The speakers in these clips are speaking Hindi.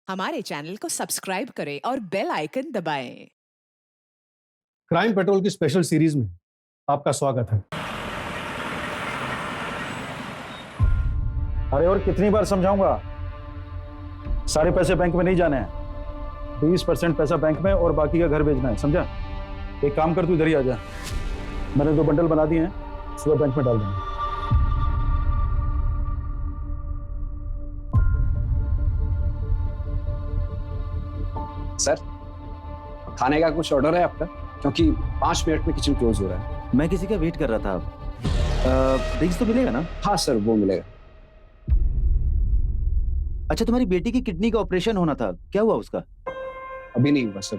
हमारे चैनल को सब्सक्राइब करें और बेल आइकन दबाएं। क्राइम पेट्रोल की स्पेशल सीरीज में आपका स्वागत है। अरे और कितनी बार समझाऊंगा, सारे पैसे बैंक में नहीं जाने हैं। 20% पैसा बैंक में और बाकी का घर भेजना है, समझा? एक काम कर, तू इधर ही आ जा। मैंने 2 बंडल बना दिए हैं, सुबह बैंक में डाल देंगे। सर, खाने का कुछ ऑर्डर है आपका? क्योंकि 5 मिनट में किचन क्लोज हो रहा है। मैं किसी का वेट कर रहा था। ड्रिंक्स तो मिलेगा ना? हाँ सर, वो मिलेगा। अच्छा, तुम्हारी बेटी की किडनी का ऑपरेशन होना था, क्या हुआ उसका? अभी नहीं हुआ सर,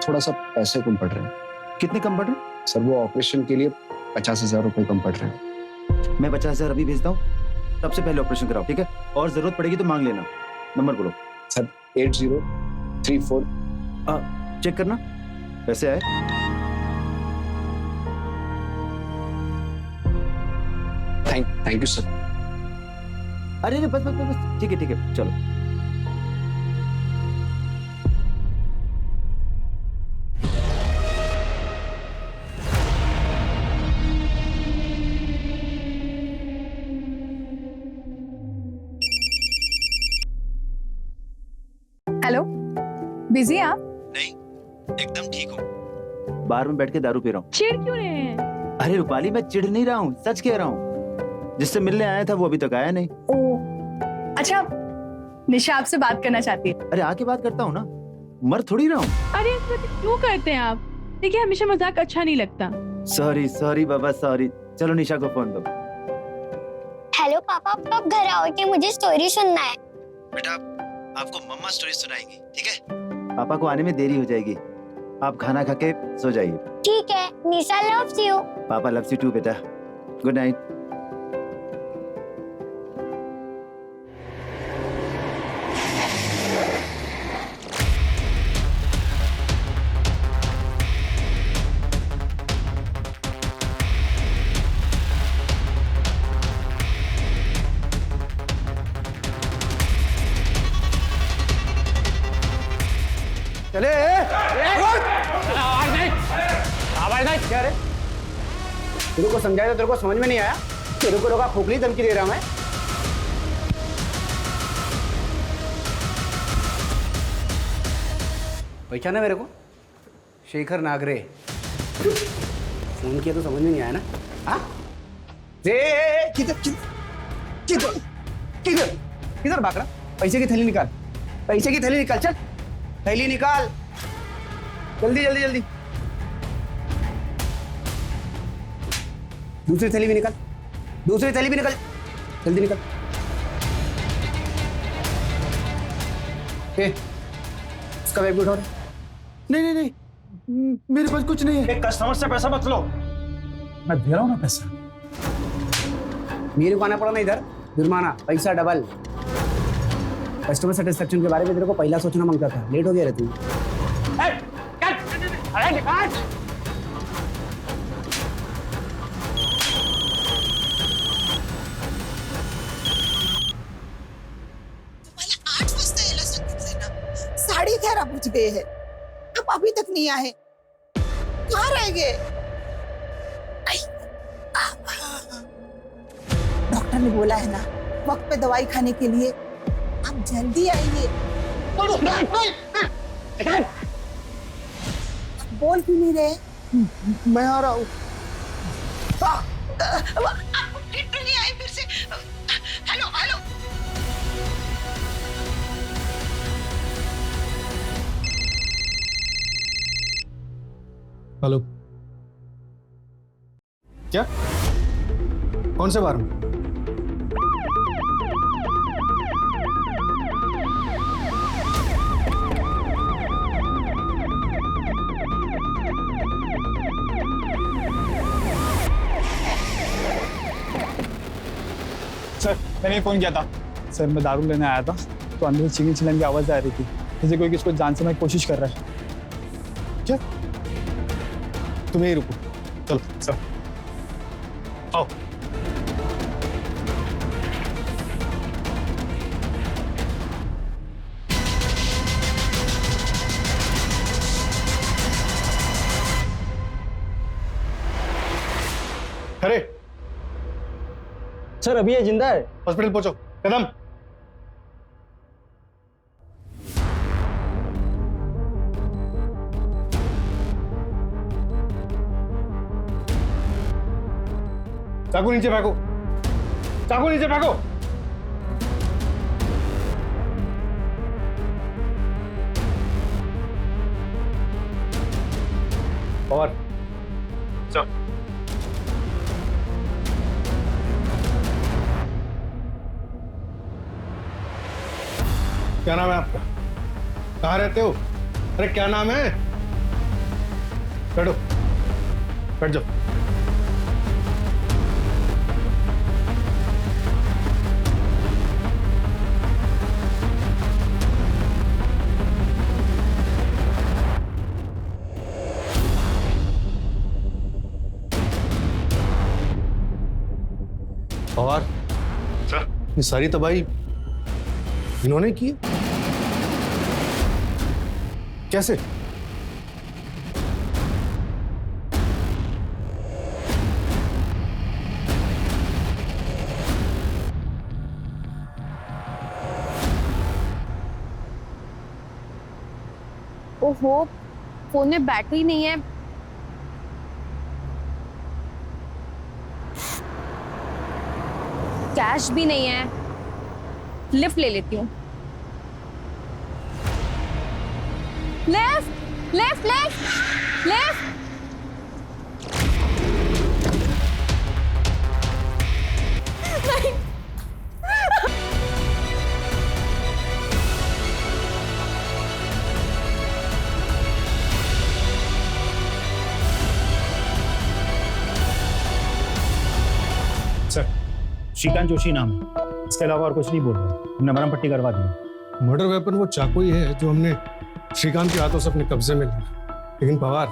थोड़ा सा पैसे कम पड़ रहे हैं। कितने कम पड़ रहे? सर, वो ऑपरेशन के लिए 50,000 रुपए कम पड़ रहे हैं। मैं 50,000 अभी भेजता हूँ, सबसे पहले ऑपरेशन कराओ, ठीक है? और जरूरत पड़ेगी तो मांग लेना। नंबर बोलो। सर 8034। चेक करना पैसे आए। Thank you sir. अरे बस बस बस, ठीक है चलो। हेलो, बिजी आप? नहीं, एकदम ठीक हूँ। बार में बैठ के दारू पी रहा हूँ। चिढ़ क्यों रहे हैं? अरे रूपाली, मैं चिढ़ नहीं रहा हूँ, सच कह रहा हूँ। जिससे मिलने आया था वो अभी तक आया नहीं। ओह, अच्छा, निशा आपसे बात करना चाहती है। अरे आके बात करता हूँ ना, मर थोड़ी रहा हूँ। अरे क्यों करते हैं आप? देखिए, हमेशा मजाक अच्छा नहीं लगता। सॉरी बाबा, सॉरी। चलो निशा को फोन दो। हेलो पापा, आप कब घर आओगे? मुझे स्टोरी सुनना है। बेटा, आपको मम्मा स्टोरी सुनाएंगी, ठीक है? पापा को आने में देरी हो जाएगी, आप खाना खा के सो जाइए। ठीक है, निशा लव्स यू। पापा लव्स यू टू बेटा। Good night. चले आवाज नहीं क्या रे? तेरे को समझाया तो तेरे को समझ में नहीं आया? तेरे को लोग खोखली धमकी दे रहा मैं। पहचाना मेरे को? शेखर नागरे। फोन किया तो समझ में नहीं आया ना? हाँ? किधर किधर किधर किधर भाग रहा? पैसे की थैली निकाल, पैसे की थैली निकाल, चल थैली निकाल, जल्दी जल्दी जल्दी। दूसरी थैली भी निकाल, दूसरी थैली भी निकाल, जल्दी निकाल। उसका बैग भी उठाओ। नहीं, मेरे पास कुछ नहीं है। कस्टमर से पैसा मत लो, मैं दे रहा हूँ ना पैसा। मेरे को आना पड़ा ना इधर, जुर्माना, पैसा डबल। कस्टमर सेटिस्फेक्शन के बारे में तेरे को पहला सोचना मांगता था, लेट हो गया रे तू। मला 8 वाजता यायला सांगितलंय ना, 11:30 बज गए हैं, अब अभी तक नहीं आए। कहाँ रह गए? डॉक्टर ने बोला है ना, वक्त पे दवाई खाने के लिए। आप जल्दी आइए। बोल क्यों नहीं रहे? मैं आ रहा हूँ। फिर नहीं आए फिर से। हेलो हेलो, हेलो, क्या? कौन से बार में? सर, मैंने फोन किया था। सर, मैं दारू लेने आया था तो अंदर से चिल्लने चिल्लाने की आवाज आ रही थी, जैसे कोई किसको जान से मैं कोशिश कर रहा है। क्या? तुम यहीं रुको, चलो सर आओ। सर अभी ये जिंदा है। हॉस्पिटल पहुंचो। कदम। चाकू नीचे फेंको, चाकू नीचे फेंको। और चल। क्या नाम है आपका? कहाँ रहते हो? अरे क्या नाम है? बैठो, बैठ जाओ। और ये सारी तबाही इन्होंने की? कैसे? ओहो, फोन में बैटरी नहीं है। कैश भी नहीं है। लिफ्ट ले लेती हूँ। Lift lift lift lift. नहीं। सर श्रीकांत जोशी नाम है, इसके अलावा और कुछ नहीं बोल रहा। हमने मरहम पट्टी करवा दी। मर्डर वेपन वो चाकू ही है जो हमने श्रीकांत के हाथों से अपने कब्जे में लिया। लेकिन पवार,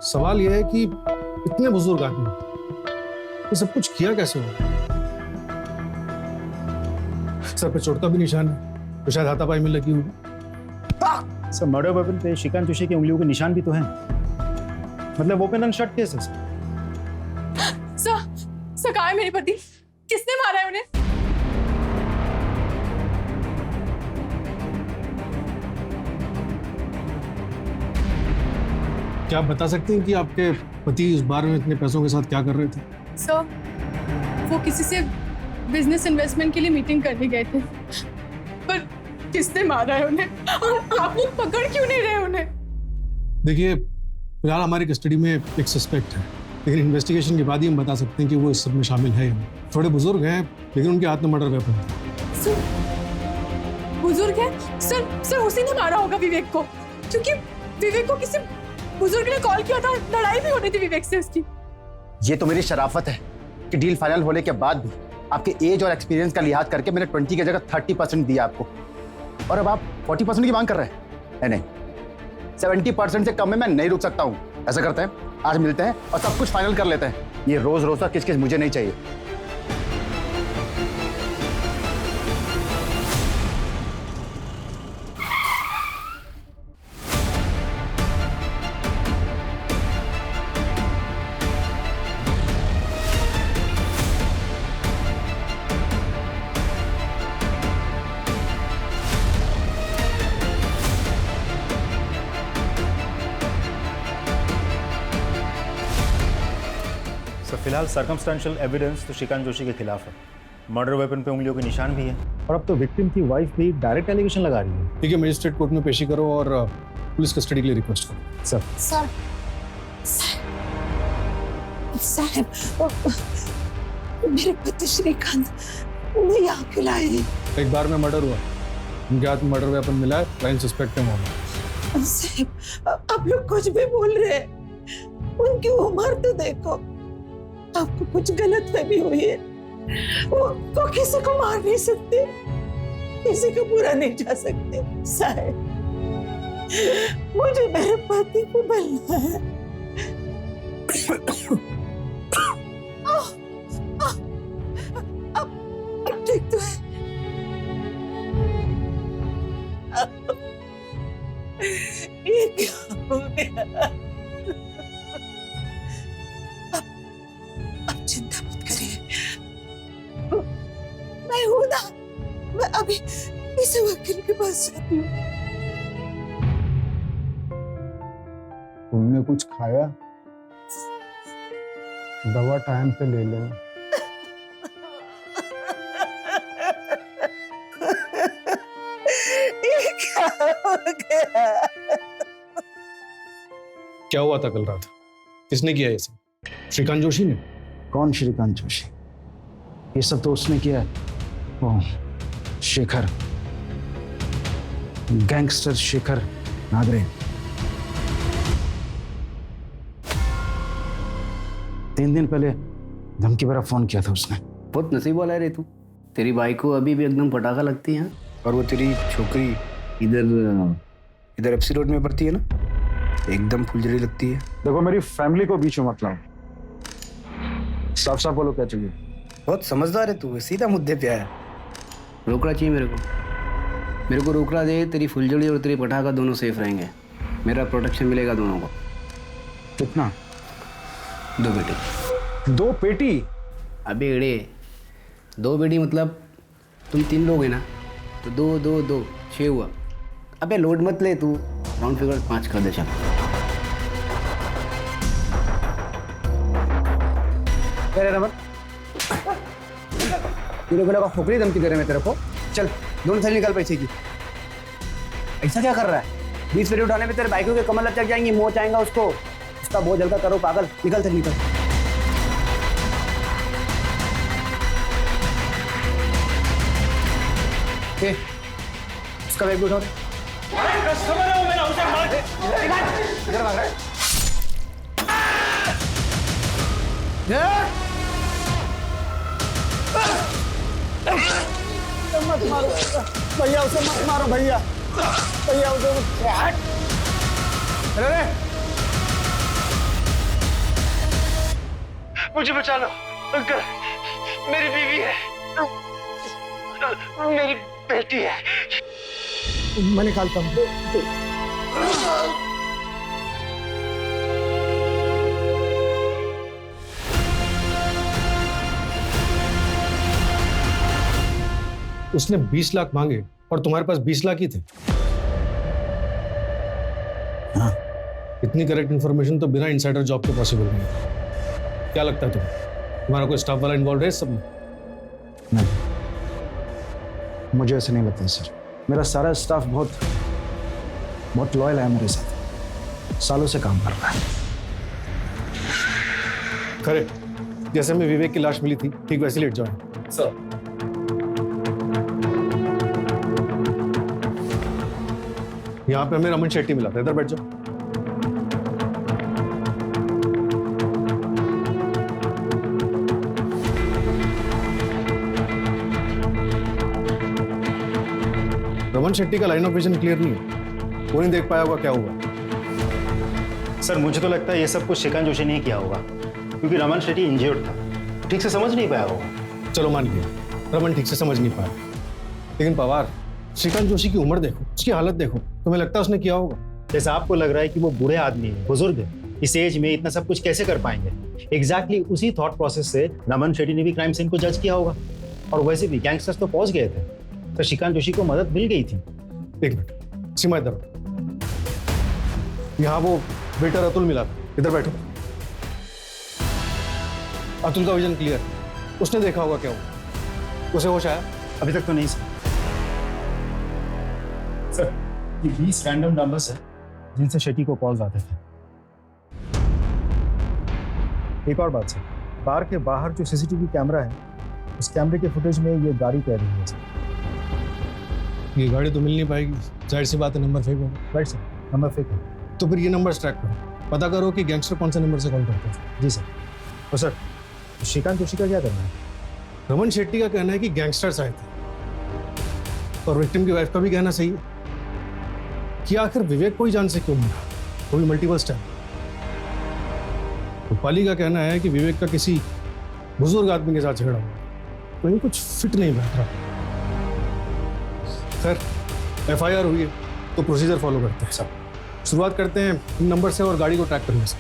सवाल यह है कि इतने बुजुर्ग आदमी ये सब कुछ किया कैसे होगा? सर पे चोट का भी निशान है, तो शायद हाथापाई में लगी होगी। सर मर्डर वेपन पे श्रीकांत जोशी की उंगलियों के निशान भी तो हैं। मतलब ओपन एंड शट केस है सर। सर कहाँ है मेरे पति? किसने मारा है उन्हें? क्या आप बता सकते हैं कि आपके पति इस बार में इतने पैसों के साथ क्या कर रहे थे? सर वो किसी से बिजनेस इन्वेस्टमेंट के लिए मीटिंग करने गए थे, पर किसने मारा है उन्हें? और आप लोग पकड़ क्यों नहीं रहे उन्हें? देखिए, फिलहाल हमारी कस्टडी में एक सस्पेक्ट है, लेकिन इन्वेस्टिगेशन के बाद ही हम बता सकते हैं कि वो इस सब में शामिल है या नहीं। थोड़े बुजुर्ग हैं, लेकिन उनके हाथ में मर्डर वेपन था। सर बुजुर्ग है? सर उसी ने मारा होगा विवेक को, क्योंकि विवेक को किसी बुजुर्ग ने कॉल किया था। लड़ाई भी होनी थी विवेक से उसकी। ये तो मेरी शराफत है कि डील फाइनल होने के बाद भी आपके एज और एक्सपीरियंस का लिहाज करके मैंने 20 की जगह 30% दिया आपको, और अब आप 40% की मांग कर रहे हैं। नहीं, 70% से कम में मैं नहीं रुक सकता हूँ। ऐसा करते हैं, आज मिलते हैं और सब कुछ फाइनल कर लेते हैं। ये रोज रोज का किस किस मुझे नहीं चाहिए। फिलहाल सर्कमस्टेंशियल एविडेंस तो श्रीकांत जोशी के खिलाफ है। मर्डर वेपन पे उंगलियों के निशान भी है, और अब तो विक्टिम की वाइफ भी डायरेक्ट एलिगेशन लगा रही है। ठीक है, मजिस्ट्रेट कोर्ट में पेशी करो और पुलिस कस्टडी के लिए रिक्वेस्ट करो। सर साहब, मेरे पति श्रीकांत उन्हें यहाँ क्यों लाए हैं? एक बार में मर्डर हुआ, उनके हाथ में मर्डर वेपन मिला है, क्राइम सस्पेक्ट है वहाँ। साहब, आप लोग कुछ भी बोल रहे हैं। उनकी उम्र तो देखो। आपको कुछ गलत फहमी हुई है। वो किसी को मार नहीं सकते, किसी को बुरा नहीं जा सकते। साहब, मुझे मेरे पति को मिलना है। अब ठीक तो है। ये क्या हो गया? अब चिंता मत करिए। वकील के पास जाती हूँ। तुमने कुछ खाया? दवा टाइम पे ले लो। ये क्या हो गया? क्या हुआ था कल रात? किसने किया ये सब? श्रीकांत जोशी ने? कौन श्रीकांत जोशी? ये सब तो उसने किया है, वो शेखर, गैंगस्टर शेखर नागरे। 3 दिन पहले धमकी भरा फोन किया था उसने। बहुत नसीब वाला है रे तू। तेरी बाइक को अभी भी एकदम पटाखा लगती है। और वो तेरी छोकरी इधर एफसी रोड में पड़ती है ना, एकदम फुलझड़ी लगती है। देखो मेरी फैमिली को बीच में मत लाओ, साफ साफ बोलो क्या चाहिए। बहुत समझदार है तू, सीधा मुद्दे पे आया। रोकड़ा चाहिए मेरे को रोकड़ा दे, तेरी फुलझड़ी और तेरी पटाखा दोनों सेफ रहेंगे। मेरा प्रोटेक्शन मिलेगा दोनों को। कितना? 2 बेटे। 2 पेटी? अबे एड़े, 2 बेटी मतलब तुम 3 लोग हैं ना, तो 2 2 2 6 हुआ। अबे लोड मत ले तू, राउंड फिगर 5 कर दे चल। अरे रमन, तेरे को लगा खोपड़ी धमकी दे रहे मैं तेरे को? चल दोनों थैली निकाल पैसे की। ऐसा क्या कर रहा है? 20 पेटी उठाने में तेरे बाइकों के कमर लग जाएंगी, मोच आएगा उसको। उसका बोझ हल्का करो पागल। निकल थैली निकल। उसका बैग भी उठाओ। कस्टमर है वो मेरा, उसे मार दे। इधर भाग रहा है। मत मारो भैया, उसे मत मारो भैया, भैया उसे अरे मुझे बचा लो अंकल, मेरी बीवी है, मेरी बेटी है। मैं निकालता हूँ। उसने 20 लाख मांगे और तुम्हारे पास 20 लाख ही थे। हाँ। इतनी करेक्ट इन्फॉर्मेशन तो बिना इनसाइडर जॉब के पॉसिबल नहीं है। क्या लगता है तुम्हारा कोई स्टाफ वाला इन्वॉल्व है इस सब में? नहीं, मुझे ऐसे नहीं लगता सर। मेरा सारा स्टाफ बहुत लॉयल है मेरे साथ, सालों से काम कर रहा है। खरे, जैसे में विवेक की लाश मिली थी ठीक वैसे लेट जाओ सर। यहाँ पे हमें रमन शेट्टी मिला था, इधर बैठ जाओ। रमन शेट्टी का लाइन ऑफ विजन क्लियर नहीं है, वो नहीं देख पाया होगा क्या हुआ। सर मुझे तो लगता है ये सब कुछ श्रीकांत जोशी ने किया होगा, क्योंकि रमन शेट्टी इंजर्ड था, ठीक से समझ नहीं पाया होगा। चलो मान लिया, रमन ठीक से समझ नहीं पाया, लेकिन पवार, श्रीकांत जोशी की उम्र देखो, उसकी हालत देखो, तुम्हें लगता है उसने किया होगा? जैसा आपको लग रहा है कि वो बूढ़े आदमी है, बुजुर्ग है, इस एज में इतना सब कुछ कैसे कर पाएंगे। एग्जैक्टली उसी थॉट प्रोसेस से रमन शेट्टी ने भी क्राइम सीन को जज किया होगा। और वैसे भी गैंगस्टर्स तो पहुंच गए थे, तो श्रीकांत जोशी को मदद मिल गई थी। एक मिनट, सीमा इधर, यहाँ वो वेटर अतुल मिला था, इधर बैठो। अतुल का विजन क्लियर, उसने देखा होगा क्या हुआ, उसे होश आया? अभी तक तो नहीं सर। ये 20 रैंडम नंबर्स है जिनसे शेट्टी को कॉल्स आते थे। एक और बात सर, बार के बाहर जो सीसीटीवी कैमरा है, उस कैमरे के फुटेज में ये गाड़ी तैर रही है सर। ये गाड़ी तो मिल नहीं पाएगी, जाहिर सी बात है, नंबर फेक होगा। राइट सर, नंबर फेक है। तो फिर ये नंबर ट्रैक करो, पता करो कि गैंगस्टर कौन से नंबर से कॉल करते हैं। जी सर। तो सर श्रीकांत जोशी का क्या करना है? रमन शेट्टी का कहना है कि गैंगस्टर्स आए थे, और विक्टिम की वाइफ का भी कहना सही है कि आखिर विवेक को ही जान से क्यों मिला, वो भी मल्टीपल स्टैप। रूपाली का कहना है कि विवेक का किसी बुजुर्ग आदमी के साथ झगड़ा हुआ, कहीं कुछ फिट नहीं बैठ रहा। खैर, FIR हुई है तो प्रोसीजर फॉलो करते हैं सब। शुरुआत करते हैं इन नंबर से और गाड़ी को ट्रैक करने से।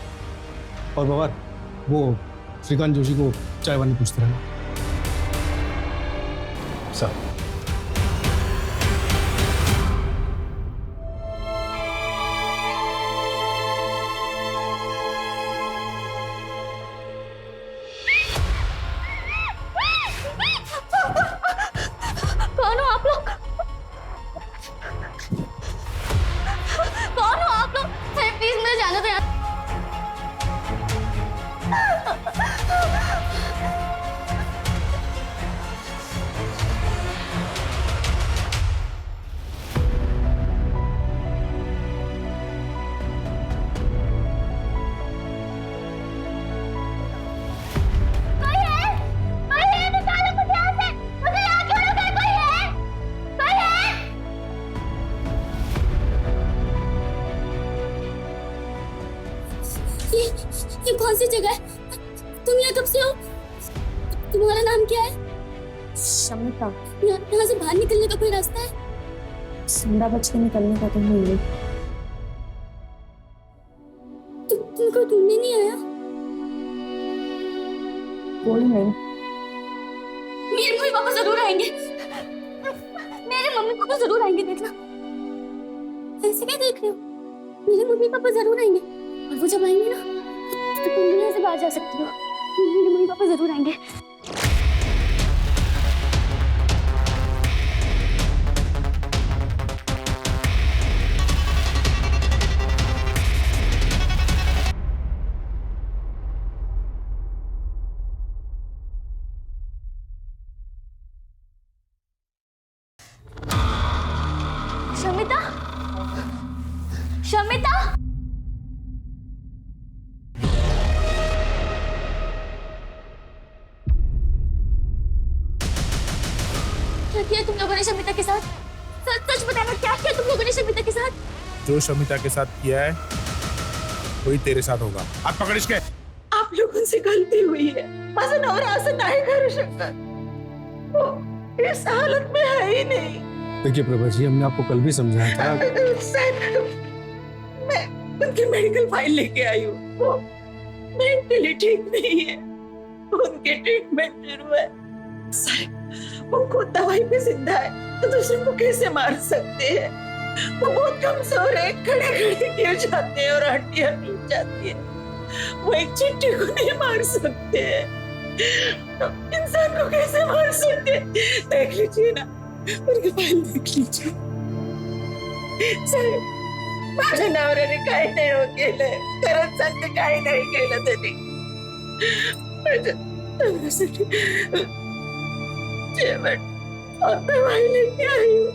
और बवार, वो श्रीकांत जोशी को चाय वानी पूछते रहना। सर जाना था यार। ये कौन सी जगह है? तुम यहाँ कब से हो? तुम्हारा नाम क्या है? शमिता, यहाँ से बाहर निकलने का कोई रास्ता है? संडा बच के निकलने का तो नहीं। तुमको ढूंढने नहीं आया? कोई नहीं। मेरे मम्मी पापा जरूर आएंगे। मेरे मम्मी पापा जरूर आएंगे, देखना। ऐसे क्या देख रहे हो? मेरे मम्मी पापा जरूर आएंगे, और वो जब आएंगे ना तो तुम भी यहाँ से बाहर जा सकती हो। मेरे मम्मी पापा जरूर आएंगे। शमिता, शमिता, क्या किया तुम लोगों ने शमिता के साथ? सच सच बताना, क्या किया तुम लोगों ने शमिता के साथ? जो शमिता के साथ किया है वही तेरे साथ होगा। हाथ पकड़ इसके। आप लोगों से गलती हुई है। माझा नवरा असं नाही करू शकत। वो इस हालत में है ही नहीं। देखिए प्रभा जी, हमने आपको कल भी समझाया था। साहब, मैं उनकी मेडिकल फाइल लेके आई हूँ। वो मेंटली ठीक नहीं है, उनके ट्रीटमेंट शुरू है। साहब, वो खुद दवाई पे जिंदा है तो दूसरे को कैसे मार सकते हैं? वो बहुत कमजोर है, खड़े खड़े गिर जाते हैं और हड्डियां टूट जाती है। वो एक चिट्ठी को नहीं मार सकते हैं, इंसान को कैसे मार सकते? देख लीजिए ना, उनकी फाइल देख लीजिए। साहेब, माझ्या नवऱ्याने काही नाही हो केलंय, खरंच सांगते काही नाही केलं त्यांनी। माझ्या नवऱ्यासाठी जेवण और दवाई लेके आई हूँ,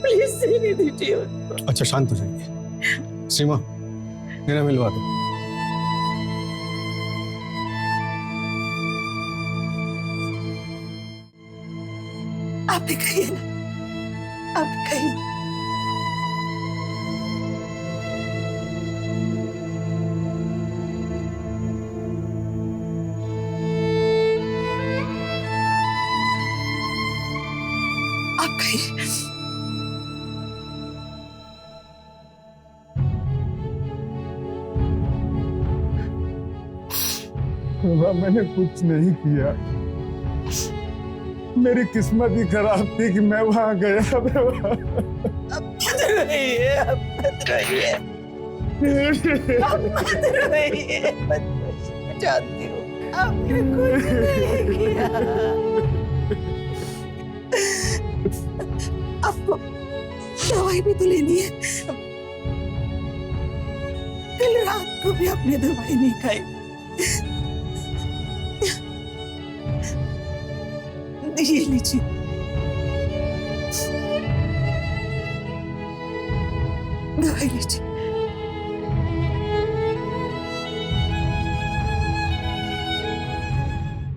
प्लीज सीने दीजिए उनको। अच्छा शांत हो जाइए। सीमा, मेरा मिलवा दो। आप भी कहिए ना, आप भी कहिए। आप कहिए। प्रभा, मैंने कुछ नहीं किया। मेरी किस्मत ही खराब थी कि मैं वहां गया। अब मत रोइए, अब मत रोइए, अब मत रोइए, मत रोइए। मैं जानती हूँ आपने कुछ नहीं किया। आपको दवाई भी तो लेनी है। कल रात को भी आपने दवाई नहीं खाई। ये लीजिए, दवाई लीजिए।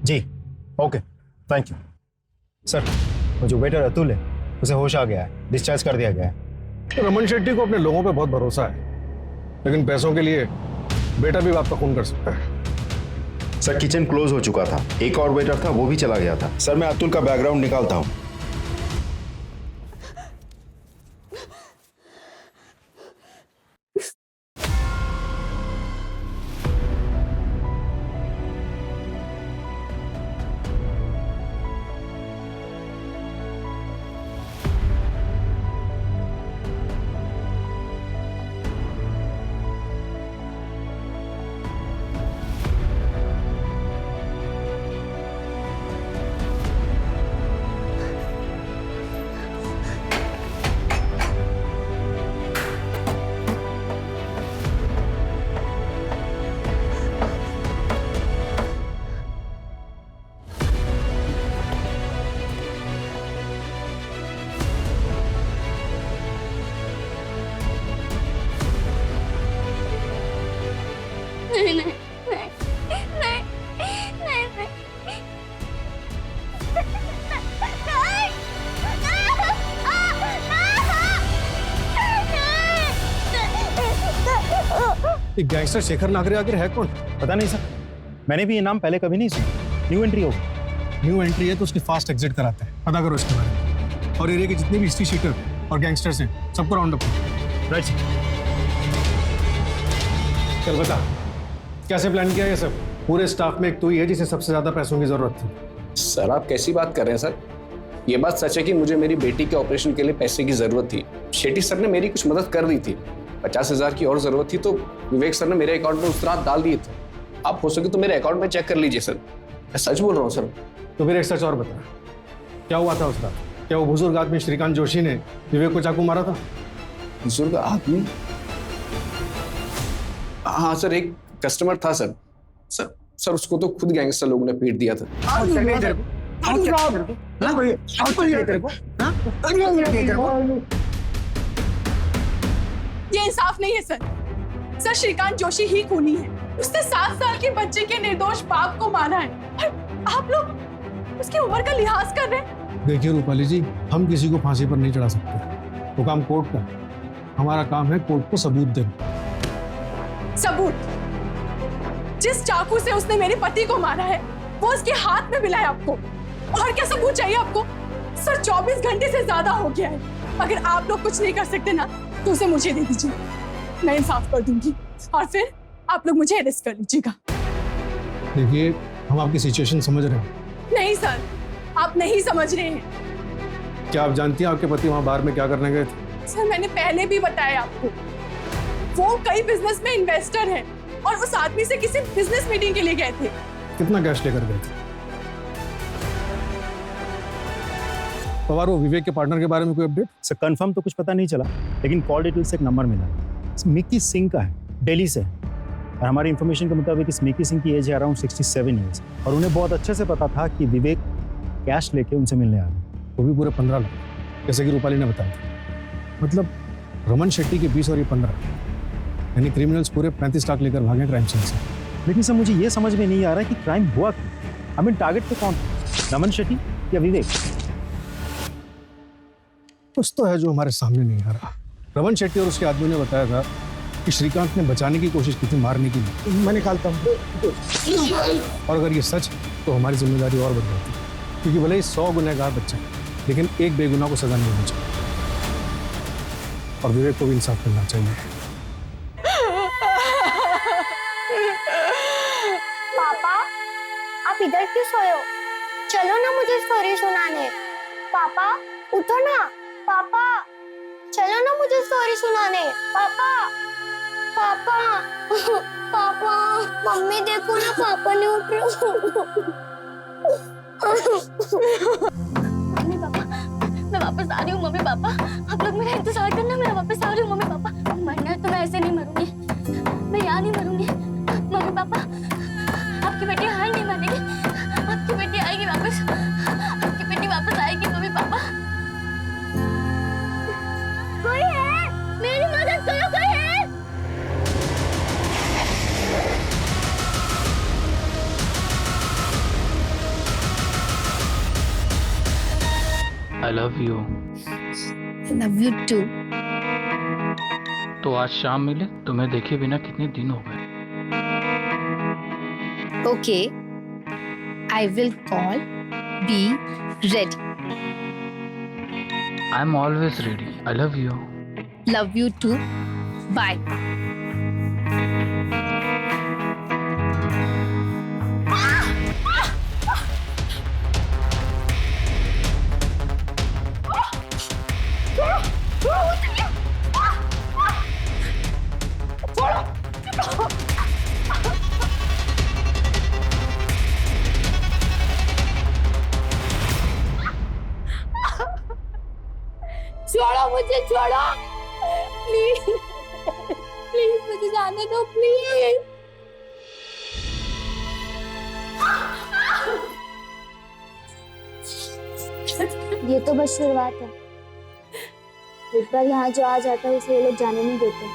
जी ओके, थैंक यू सर। वो जो वेटर अतुल है उसे होश आ गया है, डिस्चार्ज कर दिया गया है। रमन शेट्टी को अपने लोगों पे बहुत भरोसा है, लेकिन पैसों के लिए बेटा भी आपका खून कर सकता है। सर किचन क्लोज हो चुका था, एक और वेटर था वो भी चला गया था। सर मैं अतुल का बैकग्राउंड निकालता हूँ। ये गैंगस्टर शेखर नागरे आखिर है कौन? पता नहीं सर, मैंने भी ये नाम पहले कभी नहीं सुना। न्यू एंट्री होगा। न्यू एंट्री है तो उसकी फास्ट एग्जिट कराते हैं, पता करो इसके बारे में। और एरिया के जितने भी हिस्ट्री शीटर और गैंगस्टर्स हैं सबको राउंड अप करो। Right sir. चल बता, कैसे प्लान किया ये सब? पूरे स्टाफ में एक तो ही है जिसे सबसे ज्यादा पैसों की जरूरत थी। सर आप कैसी बात कर रहे हैं सर? ये बात सच है कि मुझे मेरी बेटी के ऑपरेशन के लिए पैसे की जरूरत थी। शेट्टी सर ने मेरी कुछ मदद कर दी थी। 50,000 की और जरूरत थी तो विवेक सर ने मेरे अकाउंट में उस रात डाल दिए थे। आप हो सके तो मेरे अकाउंट में चेक कर लीजिए सर, मैं सच बोल रहा हूँ सर। तो फिर एक सच और बता, क्या हुआ था उस रात? क्या वो बुजुर्ग आदमी श्रीकांत जोशी ने विवेक को चाकू मारा था? बुजुर्ग आदमी? हाँ सर, एक कस्टमर था सर। सर उसको तो खुद गैंगस्टर लोगों ने पीट दिया था। ये इंसाफ नहीं है सर। सर श्रीकांत जोशी ही खूनी है। उसने 7 साल के बच्चे के निर्दोष बाप को मारा है और आप लोग उसकी उम्र का लिहाज कर रहे हैं। देखिए रूपाली जी, हम किसी को फांसी पर नहीं चढ़ा सकते, वो काम कोर्ट का। हमारा काम है कोर्ट को सबूत देना। सबूत? जिस चाकू से उसने मेरे पति को मारा है वो उसके हाथ में मिला है आपको। और क्या सबूत चाहिए आपको? सर 24 घंटे से ज्यादा हो गया है। अगर आप लोग कुछ नहीं कर सकते ना तो उसे मुझे दे दीजिए, मैं इंसाफ कर दूंगी और फिर आप लोग मुझे अरेस्ट कर लीजिएगा। देखिए हम आपकी सिचुएशन समझ रहे हैं। नहीं सर, आप नहीं समझ रहे हैं। क्या आप जानती हैं आपके पति वहां बार में क्या करने गए थे? सर मैंने पहले भी बताया आपको, वो कई बिजनेस में इन्वेस्टर है और उस आदमी से किसी बिजनेस मीटिंग के लिए गए थे। कितना कैश लेकर गए थे? पवार, वो विवेक के पार्टनर के बारे में कोई अपडेट? सर कंफर्म तो कुछ पता नहीं चला, लेकिन कॉल डिटेल से एक नंबर मिला। मिक्की सिंह का है, दिल्ली से। और हमारी इंफॉर्मेशन के मुताबिक इस मिक्की सिंह की एज है अराउंड 67 ईयर्स और उन्हें बहुत अच्छे से पता था कि विवेक कैश लेके उनसे मिलने आ रहे हैं। वो भी पूरे 15 लाख, जैसे कि रूपाली ने बताया था। मतलब रमन शेट्टी के 20 और ये 15, यानी क्रिमिनल्स पूरे 35 लाख लेकर भागे क्राइम सीन से। लेकिन सर मुझे ये समझ में नहीं आ रहा है कि क्राइम हुआ क्यों। आई टारगेट पे कौन, रमन शेट्टी या विवेक? कुछ तो है जो हमारे सामने नहीं आ रहा। रमन शेट्टी और उसके आदमी ने बताया था कि श्रीकांत ने बचाने की कोशिश की थी, मारने की नहीं। मैं निकालता हूँ। और अगर ये सच तो हमारी जिम्मेदारी और बढ़ जाती, क्योंकि भले ही 100 गुनहगार बच्चे हैं लेकिन एक बेगुनाह को सजा नहीं होनी चाहिए और विवेक को भी इंसाफ मिलना चाहिए। पापा आप इधर क्यों सोए हो? चलो ना मुझे स्टोरी सुनाने। पापा उठो ना। पापा चलो ना मुझे स्टोरी सुनाने। पापा पापा पापा मम्मी देखो ना, पापा नहीं उठ रहे। मम्मी पापा मैं वापस आ रही हूँ। मम्मी पापा आप लोग मेरा इंतजार करना, मैं वापस आ रही हूँ। मम्मी पापा मरना तो मैं ऐसे नहीं मरूंगी, मैं यहाँ नहीं मरूंगी। मम्मी पापा आपकी बेटी यहाँ नहीं मरेगी, आपकी बेटी आएगी वापस, आपकी बेटी वापस आएगी। मम्मी पापा कोई है, मेरी मदद करो, कोई है? I love you. I love you too. तो आज शाम मिले, तुम्हें देखे बिना कितने दिन हो गए। Okay, I will call. Be ready. I'm always ready. I love you. Love you too. Bye. छोड़ो मुझे, छोड़ो प्लीज, प्लीज मुझे जाने दो प्लीज। ये तो बस शुरुआत है। एक बार यहाँ जो आ जाता है उसे ये लोग जाने नहीं देते,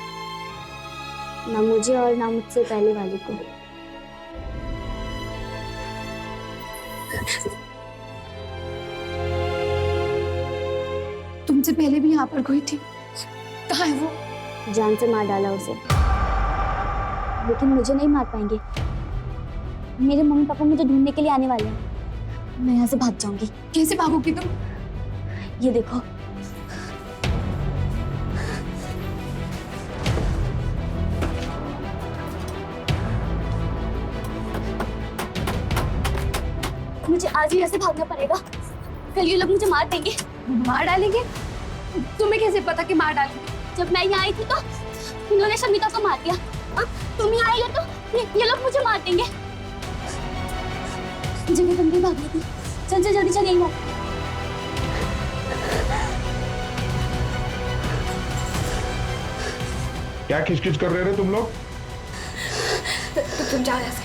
ना मुझे और ना मुझसे पहले वाले को। तुमसे पहले भी यहाँ पर कोई थी, कहाँ है वो? जान से मार डाला उसे। लेकिन मुझे नहीं मार पाएंगे। मेरे मम्मी पापा मुझे ढूंढने के लिए आने वाले हैं। मैं यहाँ से भाग जाऊंगी। कैसे भागोगी तुम? ये देखो। मुझे आज ही यहाँ से भागना पड़ेगा, कल ये लोग मुझे मार देंगे। मार डालेंगे? तुम्हें कैसे पता कि मार डालेंगे? जब मैं यहाँ आई थी तो इन्होंने शर्मिका को मार दिया। अब तुम यहाँ आई हो तो ये लोग मुझे मार देंगे। जगह बन गई भागने की। चल चल जल्दी चल, यही भाग। क्या खिचखिच कर रहे थे तुम लोग? तुम जाओ यहाँ से,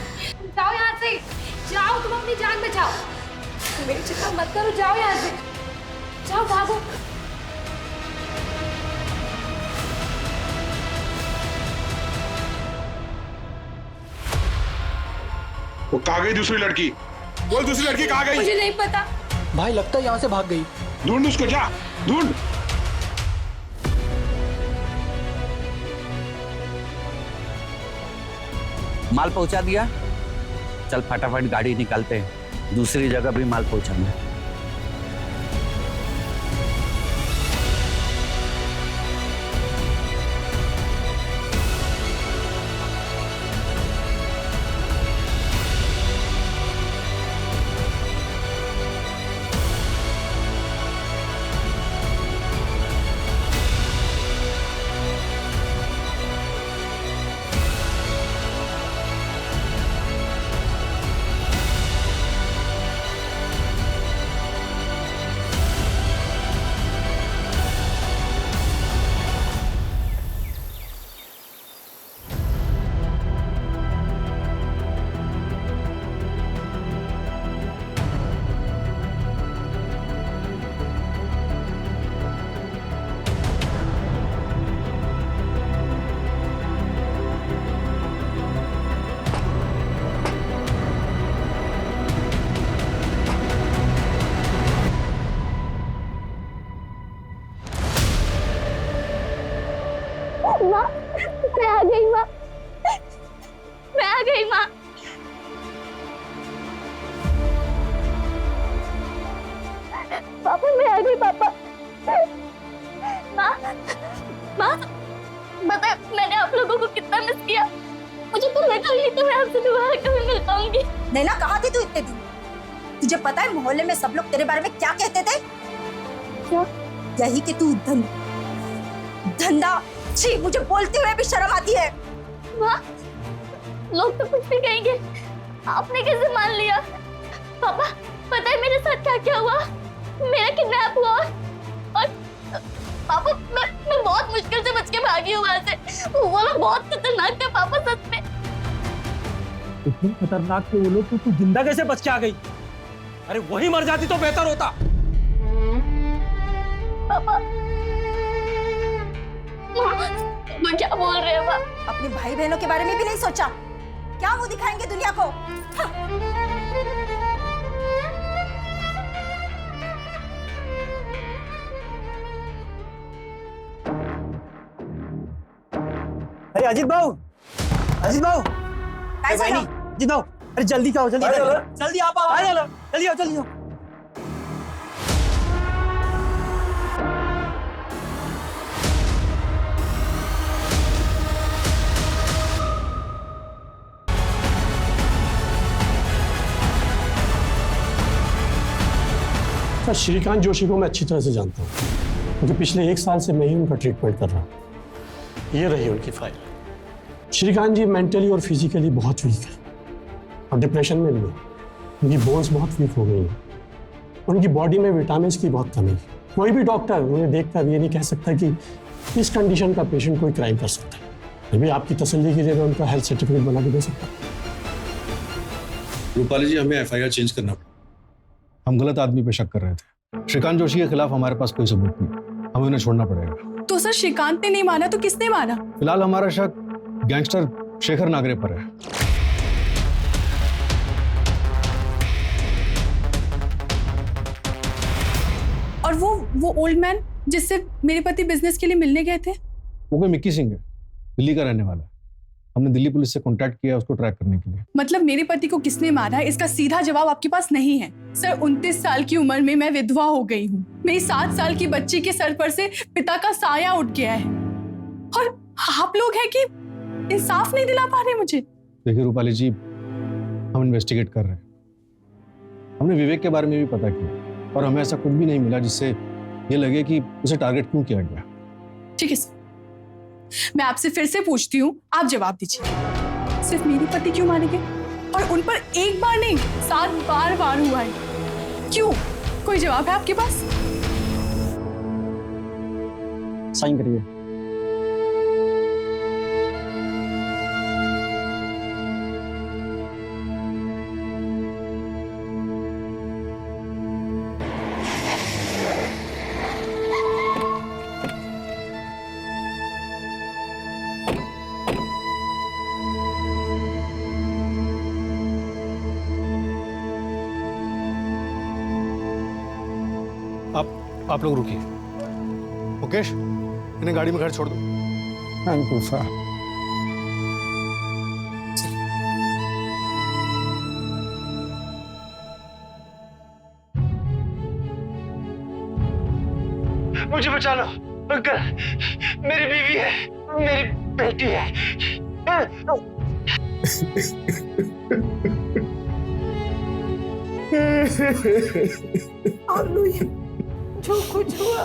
जाओ यहाँ से, जाओ, तुम अपनी जान बचाओ। मेरी चिंता मत करो, जाओ यहाँ से, जाओ, भागो। वो कहाँ गई दूसरी लड़की? बोल, दूसरी लड़की कहाँ गई? मुझे नहीं पता भाई, लगता है यहाँ से भाग गई। ढूंढ उसको, जा ढूंढ। माल पहुंचा दिया? चल फटाफट गाड़ी निकालते हैं, दूसरी जगह भी माल पहुंचाना है। माँ, मैं आ गई माँ, मैं आ गई माँ। पापा, मैं आ गई पापा। माँ, माँ, पता है मैंने आप लोगों को कितना मिस किया। मुझे तो लगा नहीं तो मैं आपसे दोबारा कभी मिल पाऊंगी। नैना, कहाँ थी तू इतने दिन? तुझे पता है मोहल्ले में सब लोग तेरे बारे में क्या कहते थे? क्या? यही कि तू धंधा। छी, मुझे बोलते हुए भी शर्म आती है। माँ, लोग तो कुछ भी कहेंगे, आपने कैसे मान लिया? पापा, पता है मेरे साथ क्या क्या हुआ? मेरा किडनैप हुआ और पापा मैं बहुत मुश्किल से बच के भागी हूँ वहाँ से। वो लोग बहुत खतरनाक थे पापा, सच में। इतने खतरनाक थे वो लोग तो तू जिंदा कैसे बच के आ गई? अरे वही मर जाती तो बेहतर होता। पापा, माँ क्या बोल रहे हैं माँ? अपने भाई बहनों के बारे में भी नहीं सोचा? क्या मुंह दिखाएंगे दुनिया को? अरे अजीत भाऊ, अजीत भाऊ, अजीत भाऊ, अरे जल्दी आओ, जल्दी जल्दी आप आओ, जल्दी आओ, जल्दी आओ। श्रीकांत जोशी को मैं अच्छी तरह से जानता हूँ, क्योंकि पिछले 1 साल से मैं ही उनका ट्रीटमेंट कर रहा हूँ। ये रही उनकी फाइल। श्रीकांत जी मेंटली और फिजिकली बहुत वीक है और डिप्रेशन में भी है। उनकी बोन्स बहुत वीक हो गई हैं। उनकी बॉडी में विटामिन की बहुत कमी है। कोई भी डॉक्टर उन्हें देखकर ये नहीं कह सकता कि इस कंडीशन का पेशेंट कोई क्राइम कर सकता है। फिर भी आपकी तसल्ली के लिए मैं उनका हेल्थ सर्टिफिकेट बना के दे सकता हूँ। रूपाली जी, हमें FIR चेंज करना पड़ा। हम गलत आदमी पे शक कर रहे थे। श्रीकांत जोशी के खिलाफ हमारे पास कोई सबूत नहीं, हमें उन्हें छोड़ना पड़ेगा। तो सर, श्रीकांत ने नहीं माना तो किसने माना? फिलहाल हमारा शक गैंगस्टर शेखर नागरे पर है। और वो ओल्ड मैन जिससे मेरे पति बिजनेस के लिए मिलने गए थे? वो कोई मिक्की सिंह है, दिल्ली का रहने वाला है। हमने दिल्ली पुलिस से कांटेक्ट किया उसको ट्रैक करने के लिए। मतलब मेरे पति को किसने मारा है इसका सीधा जवाब आपके पास नहीं है? सर 29 साल की उम्र में मैं विधवा हो गई हूँ। मेरी 7 साल की बच्ची के सर पर से पिता का साया उठ गया है और आप लोग हैं कि इंसाफ नहीं दिला पा रहे मुझे। देखिए रूपाली जी, हम इन्वेस्टिगेट कर रहे हैं। हमने विवेक के बारे में भी पता किया और हमें ऐसा कुछ भी नहीं मिला जिससे ये लगे कि उसे टारगेट क्यों किया गया। ठीक है सर, मैं आपसे फिर से पूछती हूँ, आप जवाब दीजिए। सिर्फ मेरे पति क्यों मारे गए? और उन पर एक बार नहीं 7 बार वार हुआ है। क्यों? कोई जवाब है आपके पास? साइन करिए। आप लोग रुकिए। मुकेश, इन्हें गाड़ी में घर छोड़ दो। Thank you sir. मुझे बचा लो अंकल, मेरी बीवी है, मेरी बेटी है। और लुई, जो कुछ हुआ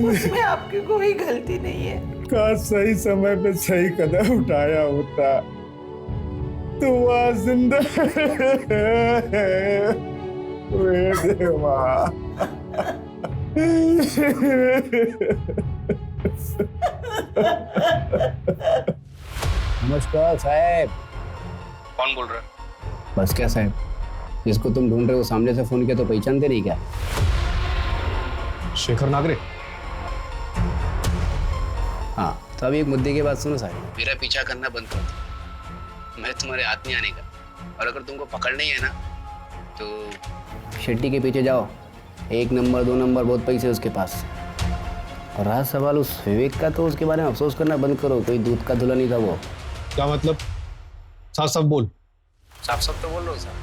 उसमें आपकी कोई गलती नहीं है। काश सही समय पे सही कदम उठाया होता तो वह जिंदा। वे देवा। नमस्कार साहब। कौन बोल रहा है? बस क्या साहब, जिसको तुम ढूंढ रहे हो सामने से फोन किया तो पहचानते नहीं क्या? शेखर नागरे। हाँ, तो अभी एक मुद्दे की बात सुनो साहब। मेरा पीछा करना बंद कर दो, मैं तुम्हारे हाथ नहीं आने का। और अगर तुमको पकड़ना ही है ना तो शेट्टी के पीछे जाओ। 1 नंबर 2 नंबर बहुत पैसे उसके पास। और रहा सवाल उस विवेक का, तो उसके बारे में अफसोस करना बंद करो। कोई दूध का धुला नहीं था वो। क्या मतलब? साफ साफ बोल। साफ साफ तो बोल रहा हूँ साहब।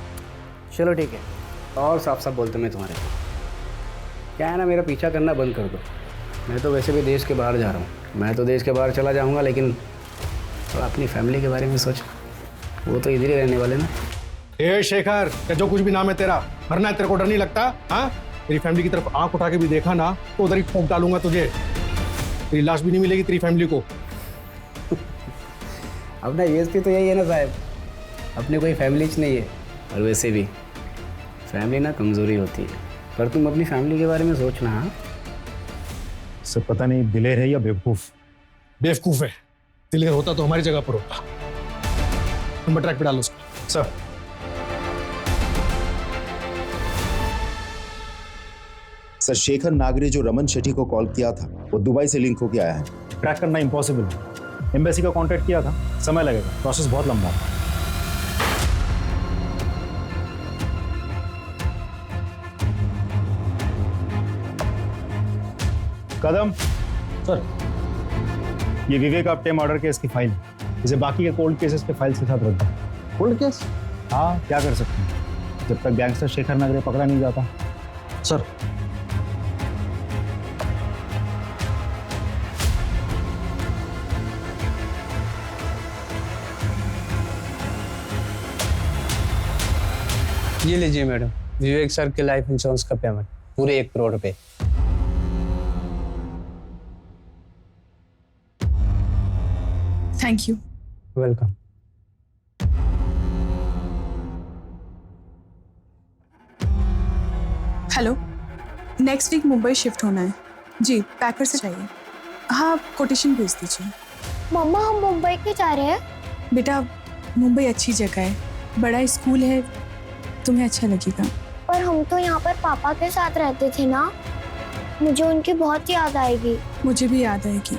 चलो ठीक है, और साफ साफ बोलते मैं तुम्हारे को। क्या है ना, मेरा पीछा करना बंद कर दो। मैं तो वैसे भी देश के बाहर जा रहा हूँ। मैं तो देश के बाहर चला जाऊँगा, लेकिन तो अपनी फैमिली के बारे में सोच, वो तो इधर ही रहने वाले ना। ए शेखर, जो कुछ भी नाम है तेरा, मरना है तेरे को डर नहीं लगता? हाँ, मेरी फैमिली की तरफ आंख उठा के भी देखा ना तो उधर ही ठोक डालूंगा तुझे। तेरी लाश भी नहीं मिलेगी तेरी फैमिली को। अपना यूएसपी तो यही है ना साहब, अपने कोई फैमिली नहीं है। और वैसे भी फैमिली ना कमजोरी होती है, पर तुम अपनी फैमिली के बारे में सोचना। हाँ, सर पता नहीं दिलेर है या बेवकूफ। बेवकूफ है। दिलेर होता तो हमारी जगह पर होता। नंबर ट्रैक पे डालो उसको। सर सर, शेखर नागरे जो रमन शेट्टी को कॉल किया था वो दुबई से लिंक होके आया है। ट्रैक करना इम्पॉसिबल है। एम्बेसी का कांटेक्ट किया था, समय लगेगा, प्रोसेस बहुत लंबा है। कदम सर, ये विवेक आपटे मर्डर केस की फाइल है। इसे बाकी के कोल्ड केसेस के फाइल्स के साथ रख दो। Cold case? हाँ, क्या कर सकते हैं जब तक गैंगस्टर शेखर नागरे पकड़ा नहीं जाता। सर, ये लीजिए मैडम, विवेक सर के लाइफ इंश्योरेंस का पेमेंट, पूरे 1 करोड़ रुपए। Thank you. Welcome. Hello, next week Mumbai shift होना है जी, पैकर से चाहिए। हाँ, कोटेशन भेज दीजिए। मम्मा हम मुंबई क्यों जा रहे हैं? बेटा, मुंबई अच्छी जगह है, बड़ा स्कूल है, तुम्हें अच्छा लगेगा। पर हम तो यहाँ पर पापा के साथ रहते थे ना, मुझे उनकी बहुत याद आएगी। मुझे भी याद आएगी।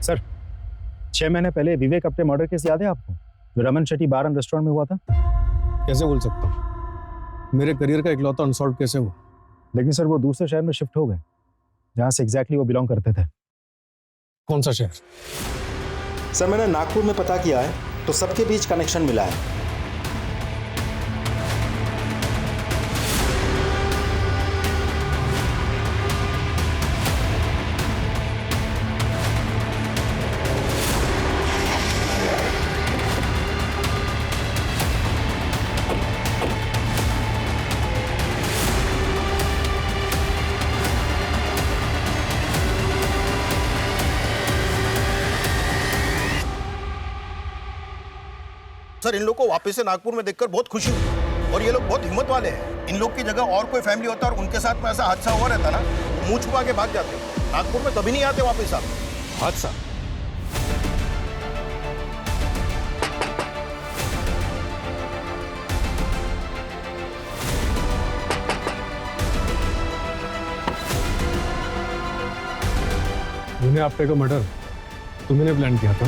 सर, 6 महीने पहले विवेक अपने मर्डर केस याद है आपको, जो रमन शेट्टी बार एंड रेस्टोरेंट में हुआ था? कैसे बोल सकता हूँ? मेरे करियर का इकलौता अनसॉल्व कैसे हुआ? लेकिन सर वो दूसरे शहर में शिफ्ट हो गए जहां से एग्जैक्टली वो बिलोंग करते थे। कौन सा शहर? सर मैंने नागपुर में पता किया है तो सबके बीच कनेक्शन मिला है। सर इन लोग को वापस से नागपुर में देखकर बहुत खुशी हुई और ये लोग बहुत हिम्मत वाले हैं। इन लोग की जगह और कोई फैमिली होता और उनके साथ में ऐसा हादसा हुआ रहता ना, मुंह छुपा के भाग जाते। नागपुर में कभी नहीं आते वापस आप। हादसा मुन्ने आपटे का मर्डर तुमने प्लान किया था?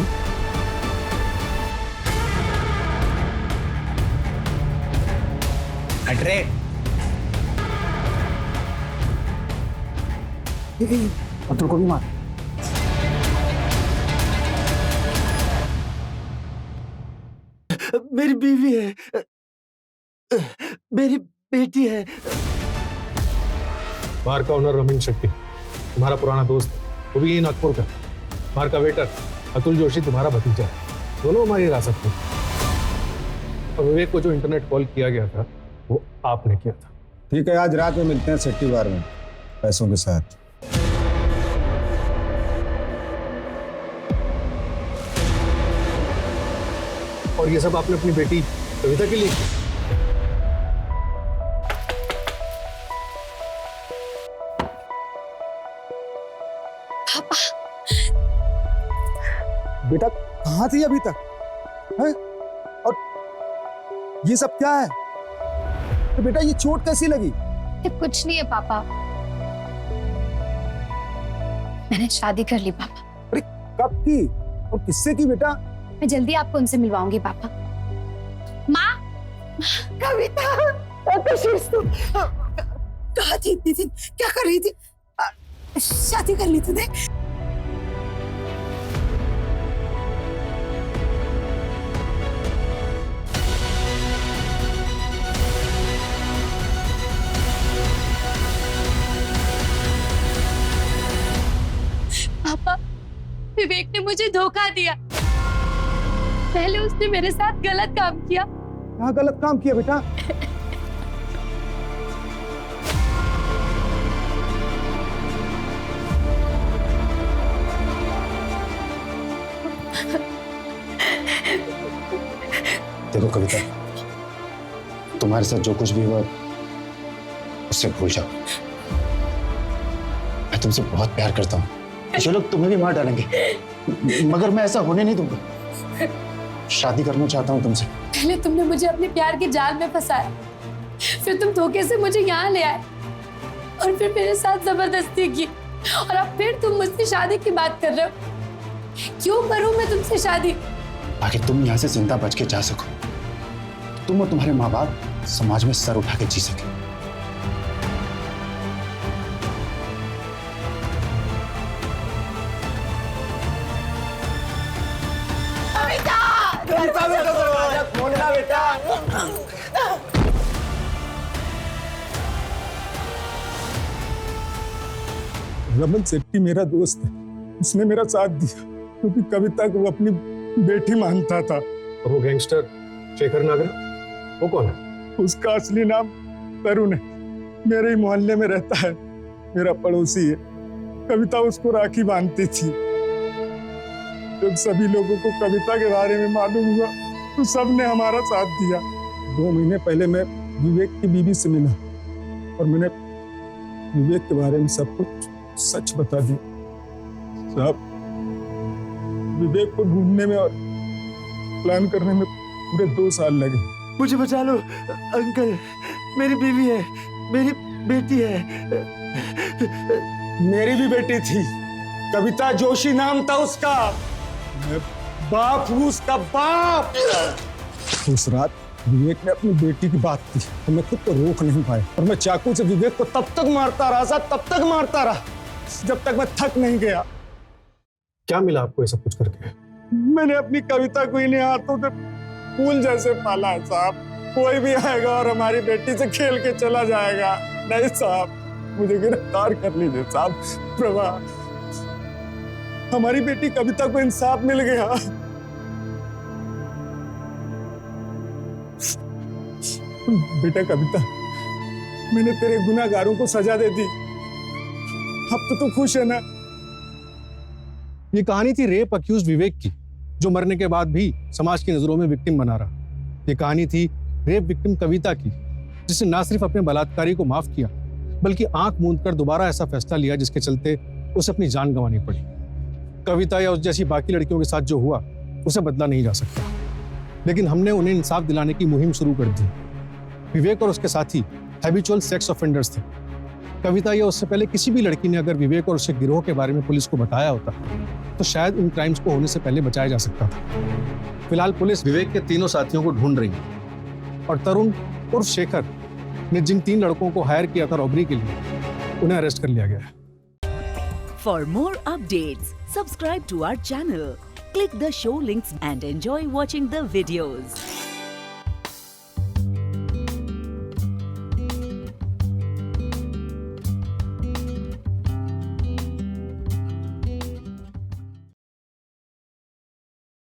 हट रे। अब्दुल को भी मार। मेरी बीवी है, मेरी बेटी है। बार का ओनर रमन शेट्टी तुम्हारा पुराना दोस्त, वो भी नागपुर का। बार का वेटर अतुल जोशी तुम्हारा भतीजा है। दोनों हमारी हिरासत में। और विवेक को जो इंटरनेट कॉल किया गया था वो आपने किया था। ठीक है, आज रात में मिलते हैं सेट्टी बार में पैसों के साथ। और ये सब आपने अपनी बेटी कविता के लिए किया? बेटा कहाँ थी अभी तक है? और ये सब क्या है? तो बेटा ये चोट कैसी लगी? ये कुछ नहीं है पापा, मैंने शादी कर ली पापा। अरे कब की और किससे की बेटा? मैं जल्दी आपको उनसे मिलवाऊंगी पापा। माँ, कविता कहाँ थी इतनी दिन? क्या कर रही थी? शादी कर ली तूने? पापा, विवेक ने मुझे धोखा दिया। पहले उसने मेरे साथ गलत काम किया। क्या गलत काम किया बेटा? देखो कविता, तुम्हारे साथ जो कुछ भी हुआ उससे भूल जाओ। मैं तुमसे बहुत प्यार करता हूँ। जो लोग तुम्हें भी मार डालेंगे, मगर मैं ऐसा होने नहीं दूंगा। शादी करना चाहता हूँ तुमसे। पहले तुमने मुझे अपने प्यार के जाल में फंसाया, फिर तुम धोखे से मुझे यहाँ ले आए और फिर मेरे साथ जबरदस्ती की, और अब फिर तुम मुझसे शादी की बात कर रहे हो। क्यों करूं मैं तुमसे शादी? ताकि तुम यहाँ से जिंदा बच के जा सको, तुम और तुम्हारे माँ बाप समाज में सर उठा के जी सके। खोलना बेटा। रमन शेट्टी मेरा दोस्त है, उसने मेरा साथ दिया क्योंकि कविता को वो अपनी बेटी मानता था। और वो गैंगस्टर शेखर नागरे, वो कौन है? उसका असली नाम तरुण है, मेरे ही मोहल्ले में रहता है, मेरा पड़ोसी है। कविता उसको राखी बांधती थी। जब सभी लोगों को कविता के बारे में मालूम हुआ तो सबने हमारा साथ दिया। 2 महीने पहले मैं विवेक की बीवी से मिला और मैंने विवेक के बारे में सब कुछ सच बता दिया। साहब, विवेक को ढूंढने में और प्लान करने में पूरे 2 साल लगे। मुझे बचा लो अंकल, मेरी बीवी है, मेरी बेटी है। मेरी भी बेटी थी, कविता जोशी नाम था उसका। मैं बाप हूँ उसका बाप। उस रात विवेक ने अपनी बेटी की बात की तो मैं खुद को रोक नहीं पाया और मैं चाकू से विवेक को तब तक मारता रहा साहब, तब तक मारता रहा जब तक मैं थक नहीं गया। क्या मिला आपको ये सब कुछ करके? मैंने अपनी कविता को इन्हीं हाथों से फूल जैसे पाला है साहब। कोई भी आएगा और हमारी बेटी से खेल के चला जाएगा। नहीं साहब, मुझे गिरफ्तार कर लीजिए साहब। प्रभा, हमारी बेटी कविता को इंसाफ मिल गया। बेटा कविता, मैंने तेरे गुनाहगारों को सजा दे दी। अब तो तू खुश है ना? ये कहानी थी रेप अक्यूज विवेक की, जो मरने के बाद भी समाज की नजरों में विक्टिम बना रहा। ये कहानी थी रेप विक्टिम कविता की, जिसने ना सिर्फ अपने बलात्कारी को माफ किया बल्कि आंख मूंद कर दोबारा ऐसा फैसला लिया जिसके चलते उसे अपनी जान गंवानी पड़ी। कविता या उस जैसी बाकी लड़कियों के साथ जो हुआ उसे बदला नहीं जा सकता, लेकिन हमने उन्हें इंसाफ दिलाने की मुहिम शुरू कर दी। विवेक और उसके साथी हैबिचुअल सेक्स ऑफेंडर्स थे। कविता या उससे पहले किसी भी लड़की ने अगर विवेक और उसके गिरोह के बारे में पुलिस को बताया होता तो शायद इन क्राइम्स को होने से पहले बचाया जा सकता था। फिलहाल पुलिस विवेक के तीनों साथियों को ढूंढ रही है और तरुण उर्फ शेखर ने जिन 3 लड़कों को हायर किया था रॉबरी के लिए, उन्हें अरेस्ट कर लिया गया है। For more updates, subscribe to our channel, click the show links and enjoy watching the videos.